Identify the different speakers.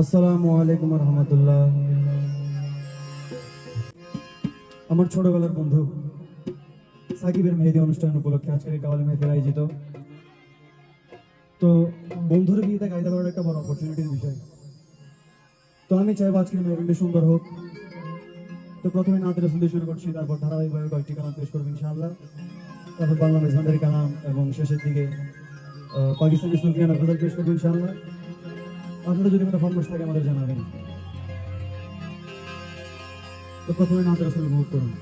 Speaker 1: আসসালামু আলাইকুম রহমতুল্লাহ। আমার ছোটবেলার বন্ধু সাকিবের মেহেদি অনুষ্ঠান উপলক্ষে আজকের এই কাওয়ালি মেহফিল আয়োজিত। তো বন্ধুর বিয়েতে গাইতে পারার একটা বড় অপরচুনিটির বিষয়। তো আমি চাইবো আজকের মেহফিলটি সুন্দর হোক। তো প্রথমে নাতের রাসূল দিয়ে শুরু করছি, তারপর ধারাবাহিকভাবে কয়েকটি কালাম পেশ করবো ইনশাআল্লাহ। তারপর বাংলা মেজবান্ডারি কালাম এবং শেষের দিকে পাকিস্তানি সুফিয়ানা গজল পেশ করবো ইনশাআল্লাহ। আপনারা যদি কোনো ফরমাশ থাকে আমাদের জানাবেন। তো প্রথমে নাতের রাসূল উপভোগ করুন।